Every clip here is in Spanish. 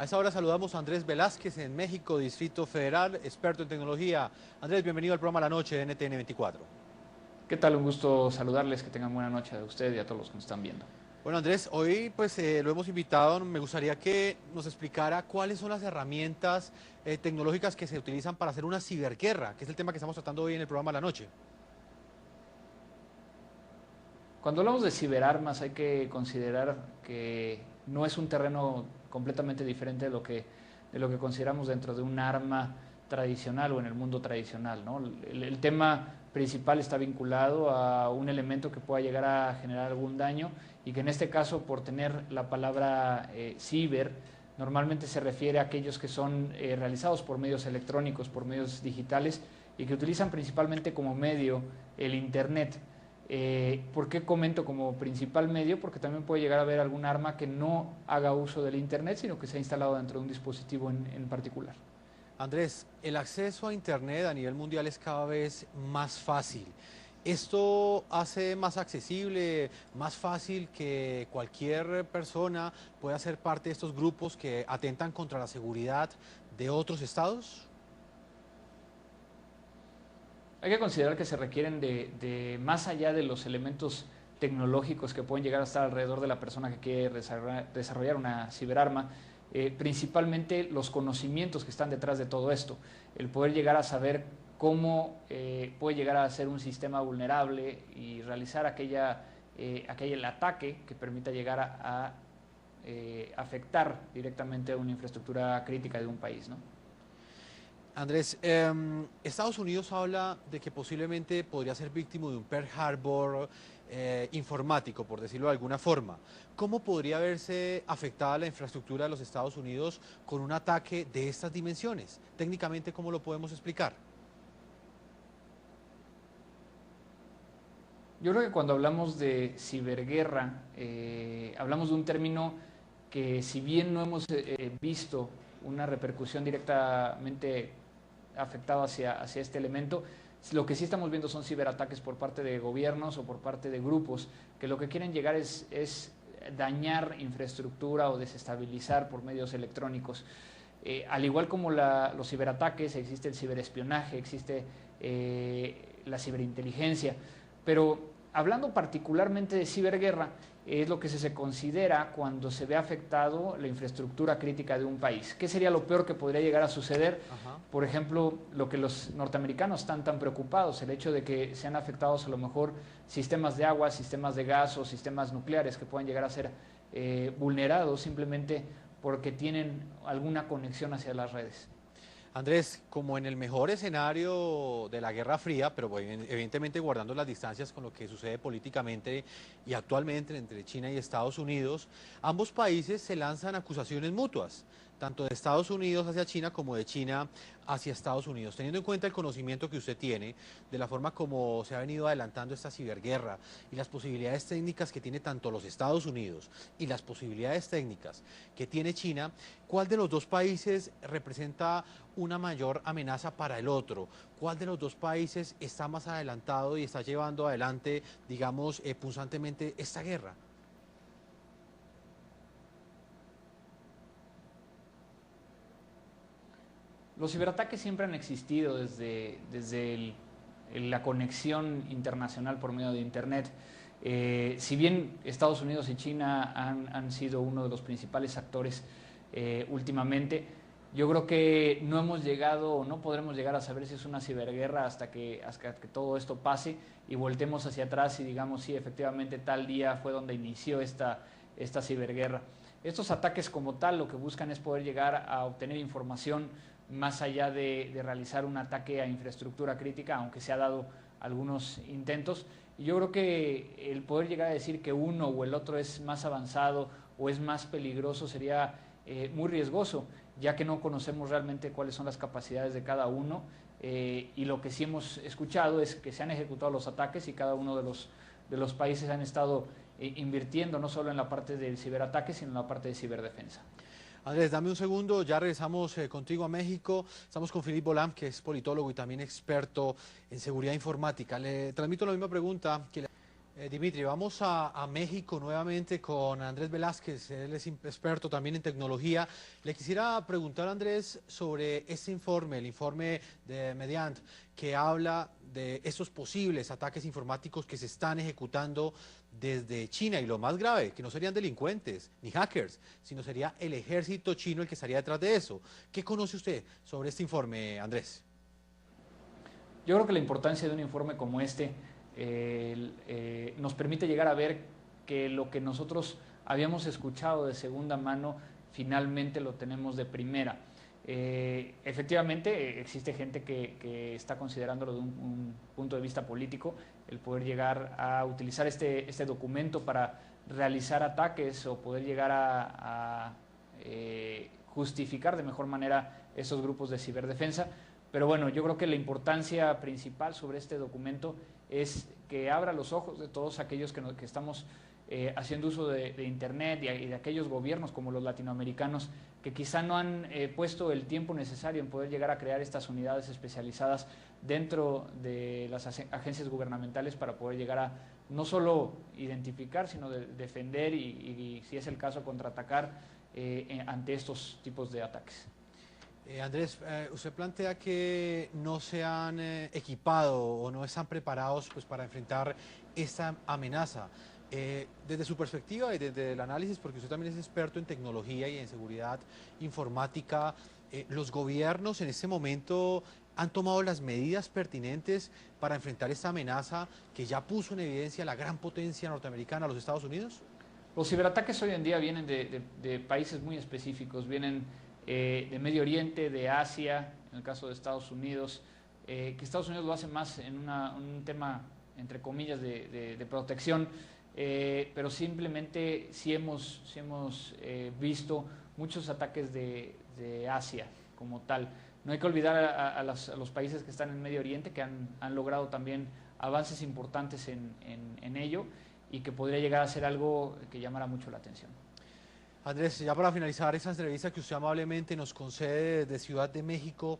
A esta hora saludamos a Andrés Velázquez en México, Distrito Federal, experto en tecnología. Andrés, bienvenido al programa La Noche de NTN 24. ¿Qué tal? Un gusto saludarles, que tengan buena noche a usted y a todos los que nos están viendo. Bueno, Andrés, hoy lo hemos invitado. Me gustaría que nos explicara cuáles son las herramientas tecnológicas que se utilizan para hacer una ciberguerra, que es el tema que estamos tratando hoy en el programa La Noche. Cuando hablamos de ciberarmas hay que considerar que no es un terreno completamente diferente de lo que consideramos dentro de un arma tradicional o en el mundo tradicional, ¿no? El tema principal está vinculado a un elemento que pueda llegar a generar algún daño y que en este caso, por tener la palabra ciber, normalmente se refiere a aquellos que son realizados por medios electrónicos, por medios digitales y que utilizan principalmente como medio el Internet. ¿Por qué comento como principal medio? Porque también puede llegar a haber algún arma que no haga uso del Internet, sino que se ha instalado dentro de un dispositivo en particular. Andrés, el acceso a Internet a nivel mundial es cada vez más fácil. ¿Esto hace más accesible, más fácil que cualquier persona pueda ser parte de estos grupos que atentan contra la seguridad de otros estados? Hay que considerar que se requieren de más allá de los elementos tecnológicos que pueden llegar a estar alrededor de la persona que quiere desarrollar una ciberarma, principalmente los conocimientos que están detrás de todo esto, el poder llegar a saber cómo puede llegar a ser un sistema vulnerable y realizar aquel ataque que permita llegar a afectar directamente a una infraestructura crítica de un país, ¿no? Andrés, Estados Unidos habla de que posiblemente podría ser víctima de un Pearl Harbor informático, por decirlo de alguna forma. ¿Cómo podría verse afectada la infraestructura de los Estados Unidos con un ataque de estas dimensiones? Técnicamente, ¿cómo lo podemos explicar? Yo creo que cuando hablamos de ciberguerra, hablamos de un término que, si bien no hemos visto una repercusión directamente afectada hacia este elemento, lo que sí estamos viendo son ciberataques por parte de gobiernos o por parte de grupos que lo que quieren llegar es dañar infraestructura o desestabilizar por medios electrónicos. Al igual como los ciberataques, existe el ciberespionaje, existe la ciberinteligencia, pero hablando particularmente de ciberguerra, es lo que se considera cuando se ve afectado la infraestructura crítica de un país. ¿Qué sería lo peor que podría llegar a suceder? Ajá. Por ejemplo, lo que los norteamericanos están tan preocupados, el hecho de que sean afectados a lo mejor sistemas de agua, sistemas de gas o sistemas nucleares que puedan llegar a ser vulnerados simplemente porque tienen alguna conexión hacia las redes. Andrés, como en el mejor escenario de la Guerra Fría, pero evidentemente guardando las distancias con lo que sucede políticamente y actualmente entre China y Estados Unidos, ambos países se lanzan acusaciones mutuas, tanto de Estados Unidos hacia China como de China hacia Estados Unidos. Teniendo en cuenta el conocimiento que usted tiene de la forma como se ha venido adelantando esta ciberguerra y las posibilidades técnicas que tiene tanto los Estados Unidos y las posibilidades técnicas que tiene China, ¿cuál de los dos países representa una mayor amenaza para el otro? ¿Cuál de los dos países está más adelantado y está llevando adelante, digamos, punzantemente esta guerra? Los ciberataques siempre han existido desde la conexión internacional por medio de Internet. Si bien Estados Unidos y China han sido uno de los principales actores últimamente, yo creo que no hemos llegado o no podremos llegar a saber si es una ciberguerra hasta que todo esto pase y voltemos hacia atrás y digamos, sí, efectivamente tal día fue donde inició esta ciberguerra. Estos ataques como tal lo que buscan es poder llegar a obtener información más allá de realizar un ataque a infraestructura crítica, aunque se ha dado algunos intentos. Y yo creo que el poder llegar a decir que uno o el otro es más avanzado o es más peligroso sería muy riesgoso, ya que no conocemos realmente cuáles son las capacidades de cada uno, y lo que sí hemos escuchado es que se han ejecutado los ataques y cada uno de los países han estado invirtiendo no solo en la parte del ciberataque, sino en la parte de ciberdefensa. Andrés, dame un segundo, ya regresamos contigo a México. Estamos con Philippe Bolam, que es politólogo y también experto en seguridad informática. Le transmito la misma pregunta que Dimitri, vamos a México nuevamente con Andrés Velázquez, él es experto también en tecnología. Le quisiera preguntar a Andrés sobre este informe, el informe de Mediant, que habla de esos posibles ataques informáticos que se están ejecutando desde China, y lo más grave, que no serían delincuentes ni hackers, sino sería el ejército chino el que estaría detrás de eso. ¿Qué conoce usted sobre este informe, Andrés? Yo creo que la importancia de un informe como este nos permite llegar a ver que lo que nosotros habíamos escuchado de segunda mano finalmente lo tenemos de primera. Efectivamente, existe gente que está considerándolo de un punto de vista político, el poder llegar a utilizar este documento para realizar ataques o poder llegar a justificar de mejor manera esos grupos de ciberdefensa. Pero bueno, yo creo que la importancia principal sobre este documento es que abra los ojos de todos aquellos que estamos haciendo uso de Internet y de aquellos gobiernos como los latinoamericanos que quizá no han puesto el tiempo necesario en poder llegar a crear estas unidades especializadas dentro de las agencias gubernamentales para poder llegar a no solo identificar, sino defender y, si es el caso, contraatacar ante estos tipos de ataques. Andrés, usted plantea que no se han equipado o no están preparados pues, para enfrentar esta amenaza. Desde su perspectiva y desde el análisis, porque usted también es experto en tecnología y en seguridad informática, ¿los gobiernos en este momento han tomado las medidas pertinentes para enfrentar esta amenaza que ya puso en evidencia la gran potencia norteamericana, los Estados Unidos? Los ciberataques hoy en día vienen de países muy específicos, vienen de Medio Oriente, de Asia, en el caso de Estados Unidos, que Estados Unidos lo hace más en un tema, entre comillas, de protección, pero simplemente sí hemos visto muchos ataques de Asia como tal. No hay que olvidar a los países que están en Medio Oriente, que han logrado también avances importantes en ello y que podría llegar a ser algo que llamara mucho la atención. Andrés, ya para finalizar esa entrevista que usted amablemente nos concede desde Ciudad de México,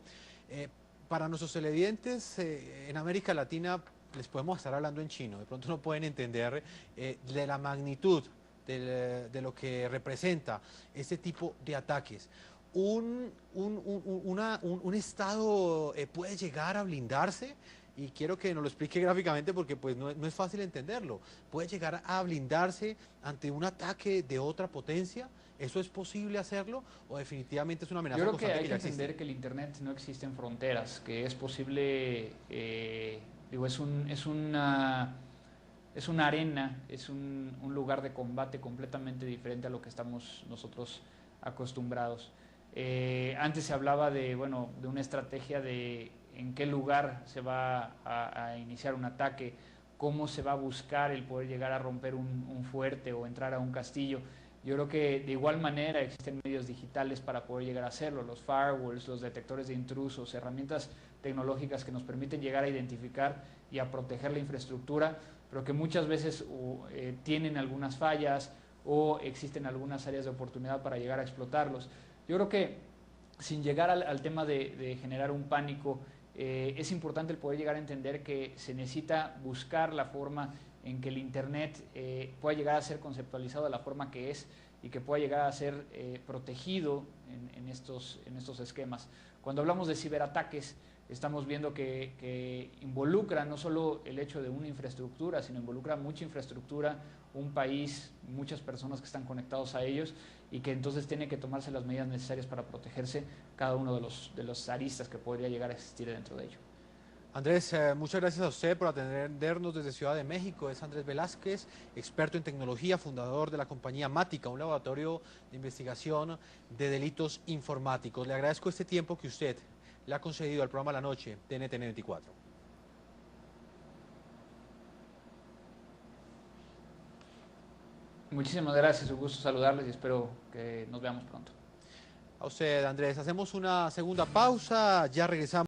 para nuestros televidentes en América Latina les podemos estar hablando en chino, de pronto no pueden entender de la magnitud de lo que representa este tipo de ataques. Un Estado puede llegar a blindarse, y quiero que nos lo explique gráficamente porque pues no es fácil entenderlo. ¿Puede llegar a blindarse ante un ataque de otra potencia? ¿Eso es posible hacerlo o definitivamente es una amenaza constante? Yo creo que hay que existe? entender que el Internet no existen fronteras, que es posible, es una arena, es un lugar de combate completamente diferente a lo que estamos nosotros acostumbrados. Antes se hablaba de una estrategia de en qué lugar se va a iniciar un ataque, cómo se va a buscar el poder llegar a romper un fuerte o entrar a un castillo. Yo creo que de igual manera existen medios digitales para poder llegar a hacerlo, los firewalls, los detectores de intrusos, herramientas tecnológicas que nos permiten llegar a identificar y a proteger la infraestructura, pero que muchas veces tienen algunas fallas o existen algunas áreas de oportunidad para llegar a explotarlos. Yo creo que sin llegar al tema de generar un pánico, es importante el poder llegar a entender que se necesita buscar la forma en que el Internet pueda llegar a ser conceptualizado de la forma que es y que pueda llegar a ser protegido en estos esquemas. Cuando hablamos de ciberataques, estamos viendo que involucra no solo el hecho de una infraestructura, sino involucra mucha infraestructura, un país, muchas personas que están conectados a ellos y que entonces tiene que tomarse las medidas necesarias para protegerse cada uno de los aristas que podría llegar a existir dentro de ello. Andrés, muchas gracias a usted por atendernos desde Ciudad de México. Es Andrés Velázquez, experto en tecnología, fundador de la compañía Mática, un laboratorio de investigación de delitos informáticos. Le agradezco este tiempo que usted le ha concedido al programa La Noche de NTN 24. Muchísimas gracias, un gusto saludarles y espero que nos veamos pronto. A usted, Andrés. Hacemos una segunda pausa, ya regresamos.